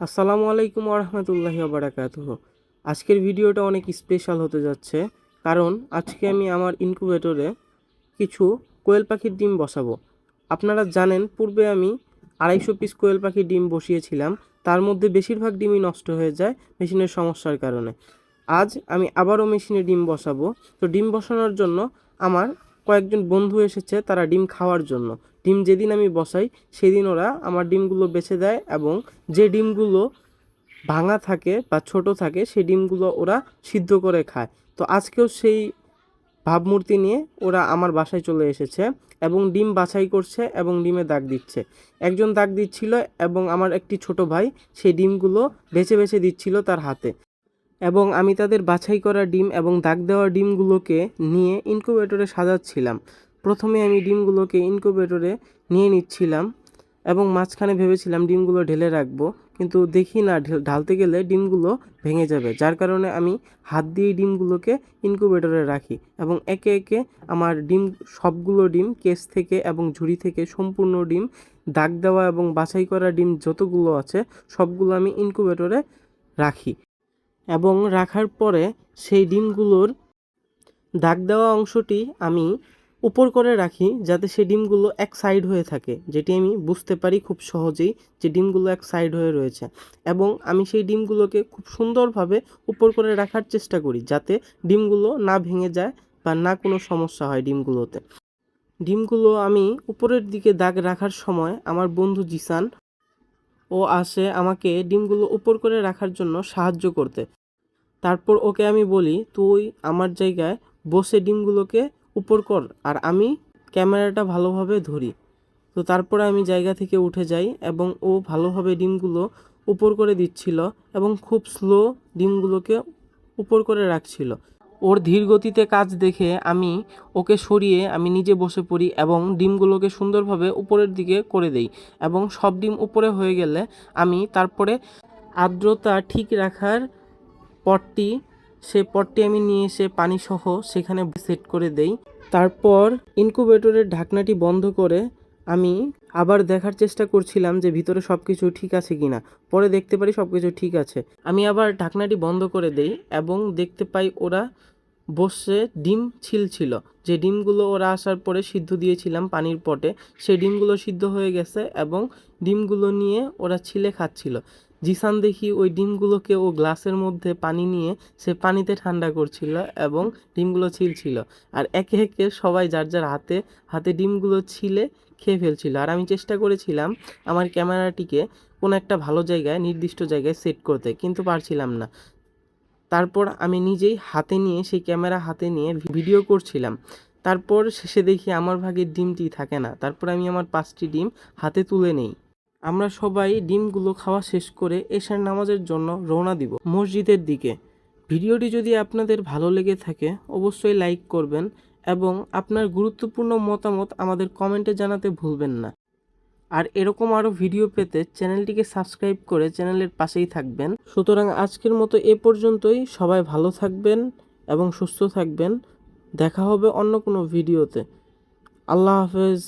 আসসালামু আলাইকুম ওরহমতুল্লাহি ওবারাকাতুহ। আজকের ভিডিওটা অনেক স্পেশাল হতে যাচ্ছে, কারণ আজকে আমি আমার ইনকিউবেটরে কিছু কোয়েল পাখির ডিম বসাবো। আপনারা জানেন, পূর্বে আমি 250 পিস কোয়েল পাখির ডিম বসিয়েছিলাম। তার মধ্যে বেশিরভাগ ডিমই নষ্ট হয়ে যায় মেশিনের সমস্যার কারণে। আজ আমি আবারও মেশিনে ডিম বসাবো। তো ডিম বসানোর জন্য আমার কয়েকজন বন্ধু এসেছে, তারা ডিম খাওয়ার জন্য। ডিম যেদিন আমি বসাই সেদিন ওরা আমার ডিমগুলো বেছে দেয়, এবং যে ডিমগুলো ভাঙা থাকে বা ছোট থাকে সেই ডিমগুলো ওরা সিদ্ধ করে খায়। তো আজকেও সেই ভাবমূর্তি নিয়ে ওরা আমার বাসায় চলে এসেছে এবং ডিম বাছাই করছে এবং ডিমে দাগ দিচ্ছে। একজন দাগ দিচ্ছিল এবং আমার একটি ছোট ভাই সেই ডিমগুলো বেছে বেছে দিচ্ছিল তার হাতে, এবং আমি তাদের বাছাই করা ডিম এবং দাগ দেওয়া ডিমগুলোকে নিয়ে ইনকিউবেটরে সাজাচ্ছিলাম। প্রথমে আমি ডিমগুলোকে ইনকিউবেটরে নিয়ে নিচ্ছিলাম এবং মাঝখানে ভেবেছিলাম ডিমগুলো ঢেলে রাখবো, কিন্তু দেখি না ঢালতে গেলে ডিমগুলো ভেঙে যাবে, যার কারণে আমি হাত দিয়ে ডিমগুলোকে ইনকিউবেটরে রাখি এবং একে একে আমার সবগুলো ডিম কেস থেকে এবং ঝুড়ি থেকে সম্পূর্ণ ডিম, দাগ দেওয়া এবং বাছাই করা ডিম যতগুলো আছে সবগুলো আমি ইনকিউবেটরে রাখি। এবং রাখার পরে সেই ডিমগুলোর দাগ দেওয়া অংশটি আমি উপর করে রাখি, যাতে সেই ডিমগুলো এক সাইড হয়ে থাকে, যেটি আমি বুঝতে পারি খুব সহজেই যে ডিমগুলো এক সাইড হয়ে রয়েছে। এবং আমি সেই ডিমগুলোকে খুব সুন্দরভাবে উপর করে রাখার চেষ্টা করি, যাতে ডিমগুলো না ভেঙে যায় বা না কোনো সমস্যা হয় ডিমগুলোতে। ডিমগুলো আমি উপরের দিকে দাগ রাখার সময় আমার বন্ধু জিসান ও আসে আমাকে ডিমগুলো উপর করে রাখার জন্য সাহায্য করতে। তারপর ওকে আমি বলি, তুই আমার জায়গায় বসে ডিমগুলোকে উপর কর আর আমি ক্যামেরাটা ভালোভাবে ধরি। তো তারপরে আমি জায়গা থেকে উঠে যাই এবং ও ভালোভাবে ডিমগুলো উপর করে দিচ্ছিল এবং খুব স্লো ডিমগুলোকে উপর করে রাখছিল। ওর ধীর গতিতে কাজ দেখে আমি ওকে সরিয়ে আমি নিজে বসে পড়ি এবং ডিমগুলোকে সুন্দরভাবে উপরের দিকে করে দেই। এবং সব ডিম উপরে হয়ে গেলে আমি তারপরে আর্দ্রতা ঠিক রাখার পটটি সে পটটি আমি নিয়ে এসে পানিসহ সেখানে সেট করে দেই। তারপর ইনকিউবেটরের ঢাকনাটি বন্ধ করে আমি আবার দেখার চেষ্টা করছিলাম যে ভিতরে সব কিছু ঠিক আছে কিনা। পরে দেখতে পারি সব কিছু ঠিক আছে। আমি আবার ঢাকনাটি বন্ধ করে দেই এবং দেখতে পাই ওরা বসে ডিম ছিল। যে ডিমগুলো ওরা আসার পরে সিদ্ধ দিয়েছিলাম পানির পটে, সেই ডিমগুলো সিদ্ধ হয়ে গেছে এবং ডিমগুলো নিয়ে ওরা ছিলে খাচ্ছিল। জিসান দেখি ওই ডিমগুলোকে ও গ্লাসের মধ্যে পানি নিয়ে সে পানিতে ঠান্ডা করছিল এবং ডিমগুলো ছিল। আর একে একে সবাই যার যার হাতে হাতে ডিমগুলো ছিলে খেয়ে ফেলছিল। আর আমি চেষ্টা করেছিলাম আমার ক্যামেরাটিকে কোনো একটা ভালো জায়গায়, নির্দিষ্ট জায়গায় সেট করতে, কিন্তু পারছিলাম না। তারপর আমি নিজেই হাতে নিয়ে সেই ক্যামেরা হাতে নিয়ে ভিডিও করছিলাম। তারপর শেষে দেখি আমার ভাগের ডিমটি থাকে না। তারপর আমি আমার 5টি ডিম হাতে তুলে নেই। আমরা সবাই ডিমগুলো খাওয়া শেষ করে এশার নামাজের জন্য রওনা দিব মসজিদের দিকে। ভিডিওটি যদি আপনাদের ভালো লেগে থাকে অবশ্যই লাইক করবেন এবং আপনার গুরুত্বপূর্ণ মতামত আমাদের কমেন্টে জানাতে ভুলবেন না। আর এরকম আরও ভিডিও পেতে চ্যানেলটিকে সাবস্ক্রাইব করে চ্যানেলের পাশেই থাকবেন। সুতরাং আজকের মতো এ পর্যন্তই। সবাই ভালো থাকবেন এবং সুস্থ থাকবেন। দেখা হবে অন্য কোনো ভিডিওতে। আল্লাহ হাফেজ।